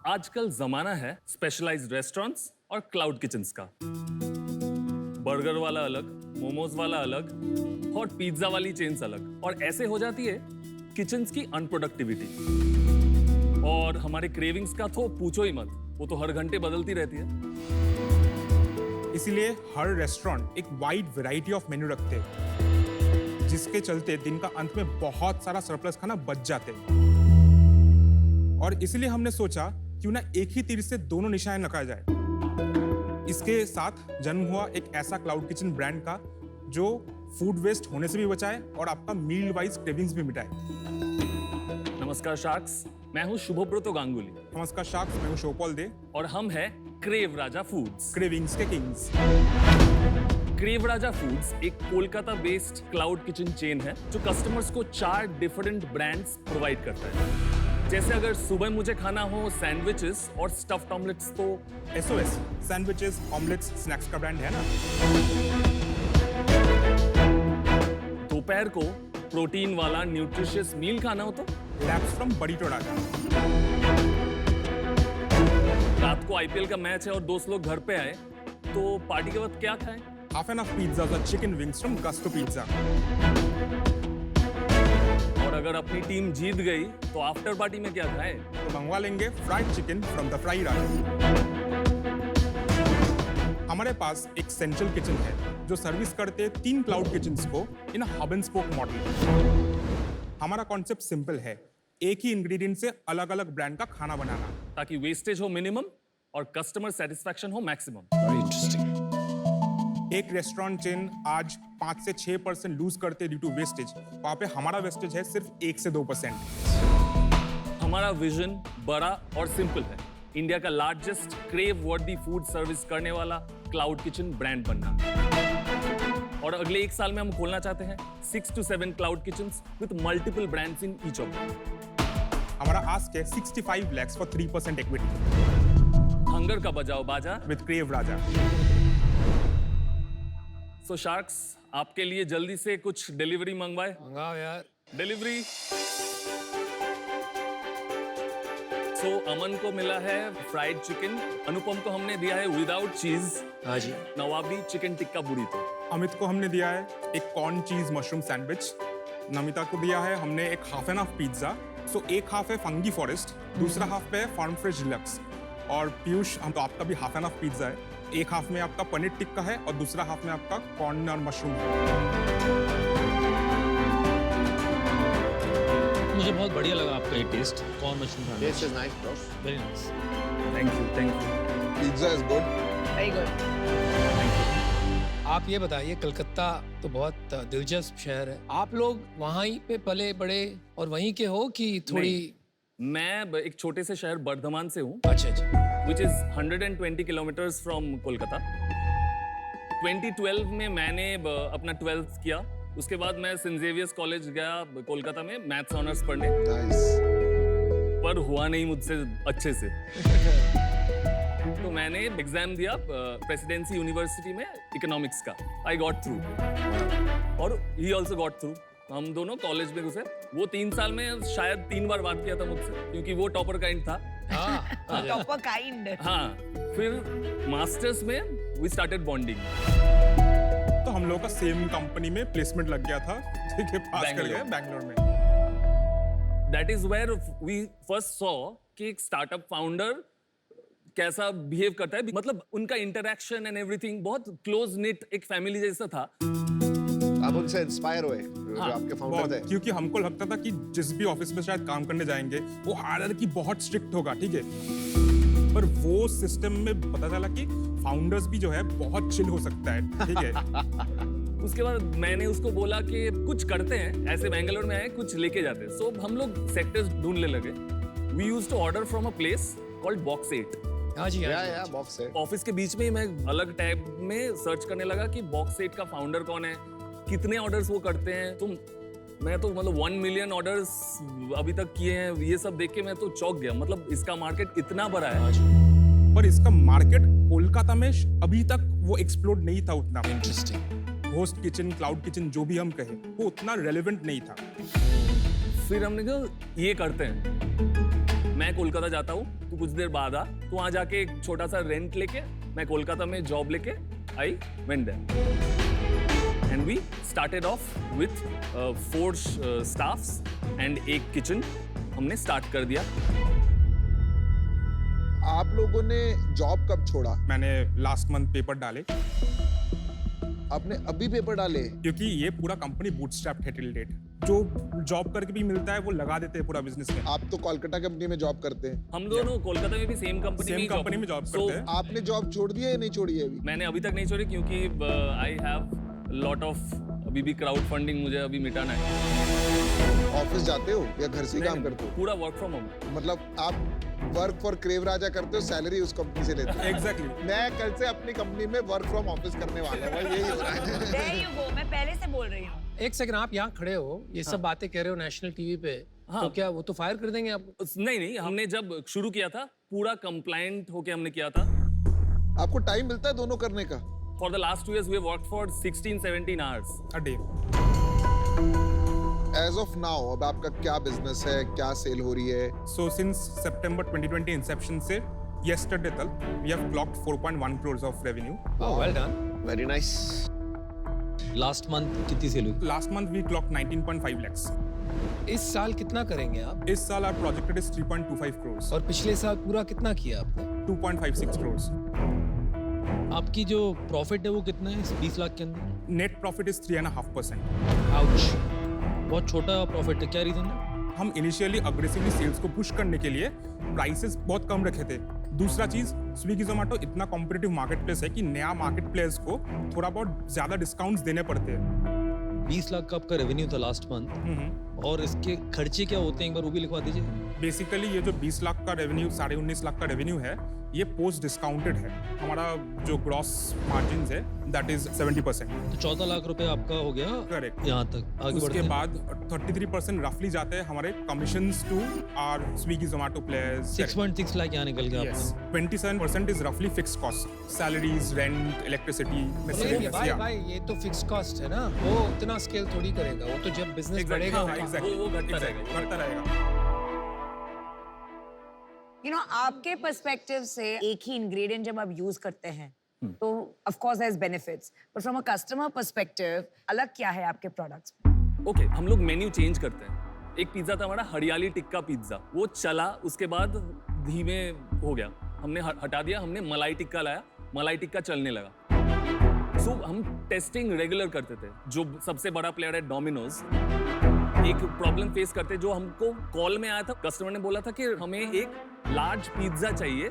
आजकल जमाना है स्पेशलाइज्ड रेस्टोरेंट्स और क्लाउड किचन्स का। बर्गर वाला अलग, मोमोज वाला अलग, हॉट पिज्जा वाली चेन्स अलग, और ऐसे हो जाती है किचन्स की अनप्रोडक्टिविटी। और हमारे क्रेविंग्स का तो पूछो ही मत, वो तो हर घंटे बदलती रहती है। इसीलिए हर रेस्टोरेंट एक वाइड वैरायटी ऑफ मेन्यू रखते हैं, जिसके चलते दिन का अंत में बहुत सारा सरप्लस खाना बच जाते हैं। और इसीलिए हमने सोचा क्यों ना एक ही तीर से दोनों निशाने लगाया जाए। इसके साथ जन्म हुआ एक ऐसा क्लाउड किचन ब्रांड का जो फूड वेस्ट होने से भी बचाए और आपका मील वाइज क्रेविंग्स भी मिटाए। नमस्कार शार्क्स, मैं हूँ शुभब्रतो गांगुली। नमस्कार शार्क्स, मैं हूँ शिवपाल दे और हम हैं क्रेव राजा फूड्स। क्रेविंग्स के किंग्स। क्रेव राजा फूड्स एक Kolkata based cloud kitchen chain है जो कस्टमर्स को 4 डिफरेंट ब्रांड्स प्रोवाइड करता है। जैसे अगर सुबह मुझे खाना हो सैंडविचेस और स्टफ्ड ऑमलेट्स तो SOS सैंडविचेस, ऑमलेट्स, स्नैक्स का ब्रांड है ना। दोपहर को प्रोटीन वाला न्यूट्रिशियस मील खाना हो तो लैब्स फ्रॉम बरीटो राजा। रात को IPL का मैच है और दोस्त लोग घर पे आए तो पार्टी के वक्त क्या खाएं? Half enough pizzas or chicken wings from Gusto Pizza. और अगर अपनी टीम जीत गई तो आफ्टर पार्टी में क्या खाएं? तो मंगवा लेंगे fried chicken from the Fry Raja. हमारे पास एक सेंट्रल किचन है जो सर्विस करते हैं 3 क्लाउड किचन्स को इन हब एंड स्पोक मॉडल। हमारा कॉन्सेप्ट सिंपल है, एक ही इंग्रेडिएंट से अलग अलग ब्रांड का खाना बनाना, ताकि वेस्टेज हो मिनिमम और कस्टमर सेटिस्फैक्शन हो मैक्सिमम। Very interesting. एक रेस्टोरेंट चेन आज 5 से 6% लूज करते ड्यू टू वेस्टेज, वहाँ पे हमारा वेस्टेज है सिर्फ 1 से 2%। हमारा विजन बड़ा और सिंपल है, इंडिया का लार्जेस्ट क्रेव वर्दी फूड सर्विस करने वाला क्लाउड किचन ब्रांड बनना। और अगले 1 साल में हम खोलना चाहते हैं 6 to 7 cloud kitchens with multiple brands in each of them. हमारा आस्क है 65 lakhs for 3% equity हंगर का बजाओ बाजा with crave Raja. So sharks, आपके लिए जल्दी से कुछ डिलीवरी मंगवाए। मंगाओ यार। डिलीवरी। सो अमन को मिला है फ्राइड चिकन, अनुपम को हमने दिया है विदाउट चीज हाँ जी। नवाबी चिकन टिक्का बुरीतो। अमित को हमने दिया है एक कॉर्न चीज मशरूम सैंडविच। नमिता को दिया है हमने एक हाफ एंड हाफ पिज्जा। सो एक हाफ है फंगी फॉरेस्ट, दूसरा हाफ पे फार्म फ्रेश डिलक्स। और पीयूष, हम तो आपका भी हाफ एंड हाफ पिज्जा है। एक हाफ में आपका पनीर टिक्का है और दूसरा हाफ में आपका कॉर्न और मशरूम है। मुझे बहुत बढ़िया लगा आपका ये टेस्ट, कॉर्न मशरूम खाना। Taste is nice, bro. Very nice. Thank you, thank you. Pizza is good. Very good. आप ये बताइए, कलकत्ता तो बहुत दिलचस्प शहर है, आप लोग वहाँ ही पे पले बड़े और वहीं के हो कि थोड़ी? मैं एक छोटे से शहर बर्धमान से हूँ, अच्छा अच्छा। which is 120 kilometers from Kolkata. 2012 में मैंने अपना 12th किया, उसके बाद मैं सेंट जेवियर्स कॉलेज गया कोलकाता में मैथ्स ऑनर्स पढ़ने, Nice. पर हुआ नहीं मुझसे अच्छे से। तो मैंने एग्जाम दिया प्रेसिडेंसी यूनिवर्सिटी में इकोनॉमिक्स का। आई गॉट थ्रू और ही ऑल्सो गॉट थ्रू। हम दोनों कॉलेज में घुसे। वो 3 साल में शायद 3 बार बात किया था मुझसे, क्योंकि वो टॉपर काइंड था। Proper kind. हाँ, फिर मास्टर्स में वी स्टार्टेड बॉन्डिंग। तो हम लोग का सेम कंपनी में प्लेसमेंट लग गया था, ठीक है, पास कर गए बैंगलोर में। That is where we first saw कि एक स्टार्टअप फाउंडर कैसा बिहेव करता है, मतलब उनका इंटरेक्शन एंड एवरीथिंग बहुत क्लोज निट एक फैमिली जैसा था। आप उनसे इंस्पायर हुए जो आपके फाउंडर थे? क्योंकि हमको लगता था कि जिस भी ऑफिस में शायद काम करने जाएंगे वो हायरार्की बहुत स्ट्रिक्ट होगा, ठीक है, पर वो सिस्टम में पता चला कि फाउंडर्स भी जो है बहुत चिल हो सकता है, ठीक है। उसके बाद मैंने उसको बोला कि कुछ करते हैं, ऐसे बेंगलोर में आए, कुछ लेके जाते हैं। सो हम लोग सेक्टर्स ढूंढने लगे। We used to order from a place called box 8। हाँ जी, या बॉक्स है। ऑफिस के बीच में ही मैं अलग टैब में सर्च करने लगा कि बॉक्स 8 का फाउंडर कौन है, कितने ऑर्डर्स वो करते हैं। तो मैं तो मतलब 1 मिलियन ऑर्डर्स अभी तक किए हैं, ये सब देख के मैं तो चौंक गया। मतलब इसका मार्केट इतना बड़ा है। हाँ जी। पर इसका मार्केट कोलकाता में अभी तक वो एक्सप्लोर नहीं था उतना। Interesting. Host kitchen, cloud kitchen जो भी हम कहें, वो उतना रेलेवेंट नहीं था। फिर हमने कहा ये करते हैं। मैं कोलकाता जाता हूँ, तू कुछ देर बाद आ, तू वहाँ जाके एक छोटा सा रेंट लेके मैं कोलकाता में जॉब लेके I went there and we started off with 4 staffs and एक किचन हमने स्टार्ट कर दिया। आप लोगों ने जॉब कब छोड़ा? मैंने लास्ट मंथ पेपर डाले आपने अभी पेपर डाले? क्योंकि ये पूरा कंपनी बूटस्ट्रैप्ड है टिल डेट। जो जॉब करके भी मिलता है वो लगा देते हैं पूरा बिजनेस में। आप तो कोलकाता कंपनी में जॉब करते हैं। हम दोनों कोलकाता में भी सेम कंपनी में जॉब करते हैं। आपने जॉब छोड़ दी है या नहीं छोड़ी है अभी? मैंने अभी तक नहीं छोड़ी क्योंकि आई हैव लॉट ऑफ अभी भी क्राउड फंडिंग मुझे अभी मिटाना है। ऑफिस जाते हो या घर से ही काम करते हो? पूरा वर्क फ्रॉम होम। मतलब आप वर्क फॉर क्रेव राजा करते हो, सैलरी उस कंपनी से लेते हो? एग्जैक्टली। मैं कल से अपनी कंपनी में वर्क फ्रॉम ऑफिस करने वाला हूँ, यही हो रहा है। There you go, मैं पहले से बोल रही हूँ। एक सेकंड, आप यहाँ खड़े हो, ये सब बातें कह रहे हो नेशनल टीवी पे, हाँ। तो क्या वो तो फायर कर देंगे आपको? नहीं, हमने जब शुरू किया था पूरा कंप्लायंट होके हमने किया था। आपको टाइम मिलता है दोनों करने का? For the last 2 years, we have worked for 16-17 hours a day. As of now अब आपका क्या बिजनेस है, क्या सेल हो रही है? So since September 2020 inception से yesterday तक we have clocked 4.1 crores of revenue. Oh, well done. Very nice. Last month कितनी सेल हुई? Last month we clocked 19.5 lakhs. इस साल कितना करेंगे आप? इस साल our projected is 3.25 crores. और पिछले साल पूरा कितना किया आपने? 2.56 crores. आपकी जो प्रॉफिट है वो कितना है इस 20 लाख के अंदर? Net profit is 3.5%. आउच, बहुत छोटा प्रॉफिट है, क्या रीजन है? हम इनिशियली अग्रेसिवली सेल्स को पुश करने के लिए प्राइसेस बहुत कम रखे थे। दूसरा चीज, स्विगी जोमेटो इतना कॉम्पिटिटिव मार्केट प्लेस है कि नया मार्केट प्लेस को थोड़ा बहुत ज्यादा डिस्काउंट्स देने पड़ते हैं। 20 लाख का आपका रेवेन्यू था लास्ट मंथ, और इसके खर्चे क्या होते हैं एक बार वो भी लिखवा दीजिए। बेसिकली ये जो 20 लाख का रेवेन्यू, 19.5 लाख का रेवेन्यू है, ये पोस्ट डिस्काउंटेड है। हमारा जो ग्रॉस मार्जिन है दैट इज 70%। तो 14 लाख रुपए आपका हो गया करेक्ट। यहाँ तक। आगे बढ़ते उसके हैं। बाद 33% रफली जाते हैं हमारे commissions to our Swiggy Zomato players. 6.6 lakh यहाँ निकल गया Yes, आपका। 27% is roughly fixed cost, salaries, rent, electricity, नहीं, miscellaneous. भाई Yeah. भाई ये तो फिक्स कॉस्ट है ना, वो उतना स्केल थोड़ी करेगा, वो तो जब बिजनेस Exactly, बढ़ेगा हाँ, Exactly. वो घटता Exactly. रहेगा। घटता रहेगा। You know, आपके पर्सपेक्टिव से एक ही इंग्रेडिएंट जब आप यूज करते हैं तो of course there is benefits, but from a customer perspective अलग क्या है आपके प्रोडक्ट्स? ओके, हम लोग मेन्यू चेंज करते हैं। एक पिज्जा था हमारा हरियाली टिक्का पिज्जा, वो चला, उसके बाद धीमे हो गया, हमने हटा दिया, हमने मलाई टिक्का लाया, मलाई टिक्का चलने लगा। सो हम टेस्टिंग रेगुलर करते थे। जो सबसे बड़ा प्लेयर है डोमिनोज, एक प्रॉब्लम फेस करते जो हमको कॉल में आया था, कस्टमर ने बोला था कि हमें एक लार्ज पिज्जा चाहिए,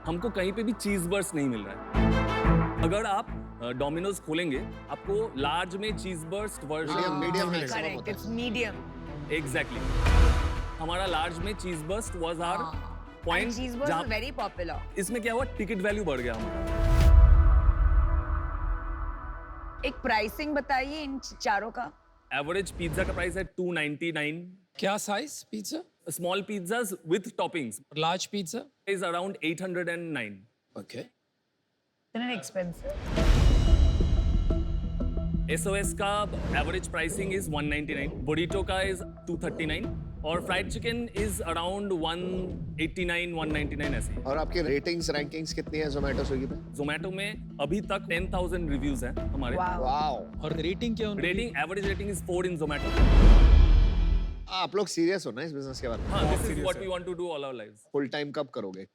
हमको कहीं पे भी चीज बर्स्ट नहीं मिल रहा है। अगर आप डोमिनोज खोलेंगे आपको लार्ज में चीज बर्स्ट वर्जन मीडियम में करेक्ट, इट्स मीडियम। एग्जैक्टली। हमारा लार्ज में cheese burst was our point. Cheese burst is very popular. इसमें क्या हुआ, टिकट वैल्यू बढ़ गया हमारा। एक प्राइसिंग बताइए इन चारों का। एवरेज पिज्जा का प्राइस है 299। क्या size pizza? Small pizzas with toppings large pizza? Is around 809। Okay. इतना एक्सपेंसिव? एसओएस का एवरेज प्राइसिंग इज 199, बुरीटो का इज 239 और फ्राइड चिकन इज अराउंड 189 199 ऐसे। और आपके रेटिंग्स रैंकिंग्स कितनी है जोमेटो स्विगी पे? जोमेटो में अभी तक 10,000 रिव्यूज हैं हमारे। वाओ। वाओ, और रेटिंग क्या उनकी? रेटिंग, एवरेज रेटिंग इज 4 इन जोमेटो। आप लोग सीरियस हो ना इस बिजनेस के बारे में? हाँ, दिस इज serious व्हाट है। We want to do all our lives. Full time कब करोगे?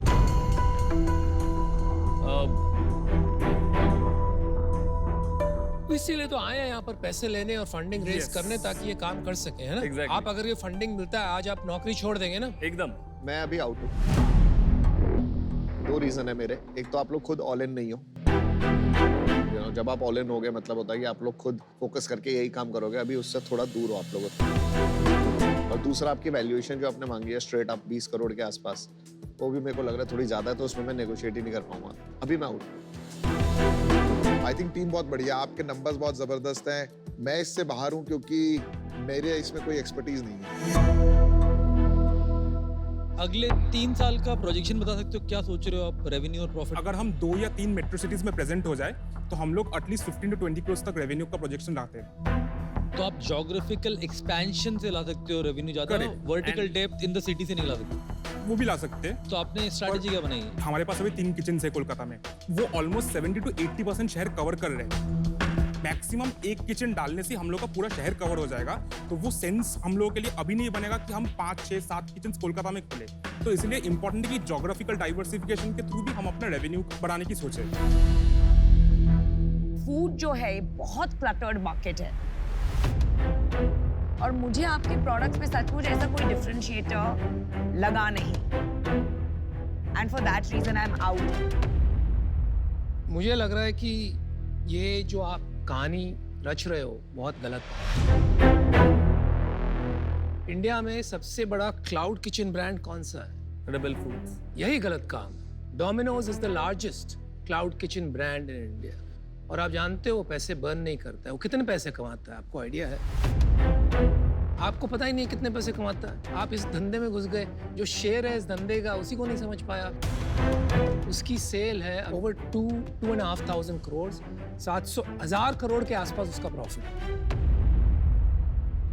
इसीलिए तो आए हैं यहाँ पर पैसे लेने और फंडिंग रेज Yes. करने, ताकि ये काम कर सके, है ना? Exactly. आप अगर ये फंडिंग मिलता है आज आप नौकरी छोड़ देंगे ना? एकदम। मैं अभी आउट हूँ। 2 रीजन है मेरे। एक तो आप लोग खुद ऑल इन नहीं हो। जब आप ऑल इन हो गए मतलब होता है कि आप लोग खुद फोकस करके यही काम करोगे। अभी उससे थोड़ा दूर हो आप लोग। और दूसरा, आपकी वैल्यूएशन जो आपने मांगी है स्ट्रेट आप 20 करोड़ के आसपास, वो भी मेरे को लग रहा है थोड़ी ज्यादा है, तो उसमें मैं नेगोशिएट ही नहीं कर पाऊंगा। अभी मैं आउट। आई थिंक टीम बहुत बढ़िया, आपके नंबर्स बहुत जबरदस्त हैं। मैं इससे बाहर हूँ क्योंकि मेरे इसमें कोई एक्सपर्टीज नहीं है। अगले 3 साल का प्रोजेक्शन बता सकते हो? क्या सोच रहे हो आप रेवेन्यू और प्रॉफिट? अगर हम 2 या 3 मेट्रो सिटीज में प्रेजेंट हो जाए तो हम लोग एटलीस्ट 15 to 20 करोड़ तक रेवेन्यू का प्रोजेक्शन लाते हैं। तो आप ज्योग्राफिकल एक्सपेंशन से ला सकते हो रेवेन्यू ज्यादा, Correct. Vertical And- depth in the city से नहीं ला सकते। वो भी ला सकते हैं। तो आपने स्ट्रैटेजी क्या बनाई है? हमारे पास अभी 3 किचन है कोलकाता में, वो ऑलमोस्ट 70 to 80% शहर कवर कर रहे हैं। मैक्सिमम एक किचन डालने से हम लोग का पूरा शहर कवर हो जाएगा, तो वो सेंस हम लोगों के लिए अभी नहीं बनेगा कि हम 5, 6, 7 किचन कोलकाता में खोले। तो इसलिए इंपॉर्टेंट है कि जोग्राफिकल डाइवर्सिफिकेशन के थ्रू भी हम अपना रेवेन्यू बढ़ाने की सोचे। फूड जो है बहुत क्लटर्ड मार्केट है और मुझे आपके प्रोडक्ट्स में सचमुच ऐसा कोई डिफरेंशिएटर लगा नहीं, and for that reason I am out. मुझे लग रहा है कि ये जो आप कहानी रच रहे हो बहुत गलत है। इंडिया में सबसे बड़ा क्लाउड किचन ब्रांड कौन सा है? Rebel foods. यही गलत काम। Domino's is the largest cloud kitchen brand in India, और आप जानते हो पैसे बर्न नहीं करता है। वो कितने पैसे कमाता है आपको आइडिया है? आपको पता ही नहीं कितने पैसे कमाता है। आप इस धंधे में घुस गए, जो शेयर है इस धंधे का उसी को नहीं समझ पाया। उसकी सेल है ओवर 2,500 करोड़, 700,000 करोड़ के आसपास उसका प्रॉफिट है।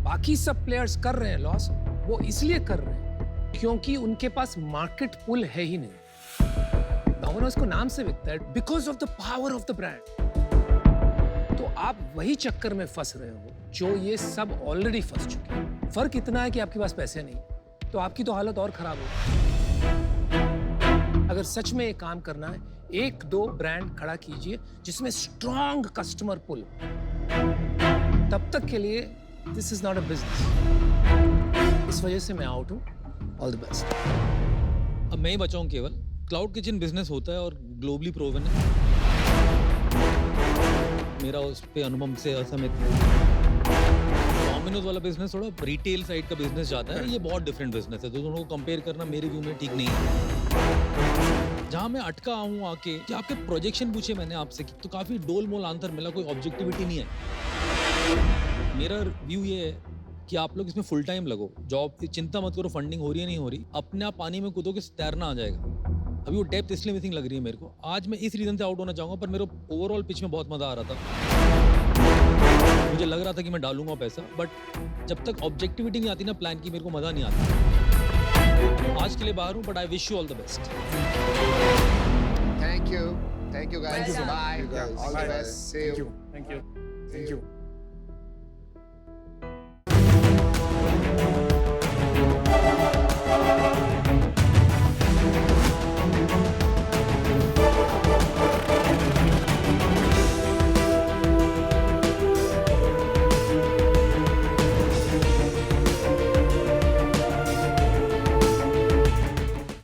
बाकी सब प्लेयर्स कर रहे हैं लॉस, वो इसलिए कर रहे हैं क्योंकि उनके पास मार्केट पुल है ही नहीं। डोमिनोज को नाम से बिकता है because of the power of the brand. तो आप वही चक्कर में फंस रहे हो जो ये सब ऑलरेडी फंस चुके हैं। फर्क इतना है कि आपके पास पैसे नहीं, तो आपकी तो हालत और खराब हो। अगर सच में ये काम करना है, 1-2 ब्रांड खड़ा कीजिए जिसमें स्ट्रॉन्ग कस्टमर पुल। तब तक के लिए this is not a business. इस वजह से मैं आउट हूं। All the best. अब मैं ही बचाऊं केवल। क्लाउड किचन बिजनेस होता है और ग्लोबली प्रूवन है। मेरा उस पे अनुभव से असहमत है। डोमिनोज वाला बिजनेस थोड़ा रिटेल साइड का बिजनेस जाता है, ये बहुत डिफरेंट बिजनेस है, तो दोनों को कंपेयर करना मेरे व्यू में ठीक नहीं है। जहाँ मैं अटका हूँ आके कि आपके प्रोजेक्शन पूछे मैंने आपसे तो काफी डोल मोल आंसर मिला, कोई ऑब्जेक्टिविटी नहीं है। मेरा व्यू ये है कि आप लोग इसमें फुल टाइम लगो, जॉब की चिंता मत करो, फंडिंग हो रही है नहीं हो रही, अपने आप पानी में कूदोगे तैरना आ जाएगा। अभी वो डेप्थ इसलिए मिसिंग लग रही है मेरे को। आज मैं इस रीजन से आउट होना चाहूंगा, पर मेरे ओवरऑल पिच में बहुत मजा आ रहा था। मुझे लग रहा था कि मैं डालूंगा पैसा, बट जब तक ऑब्जेक्टिविटी नहीं आती ना प्लान की, मेरे को मजा नहीं आता। आज के लिए बाहर हूँ, but I wish you all the best. Thank you guys. Thank you. Bye. Thank you. All the best. See you. Thank you.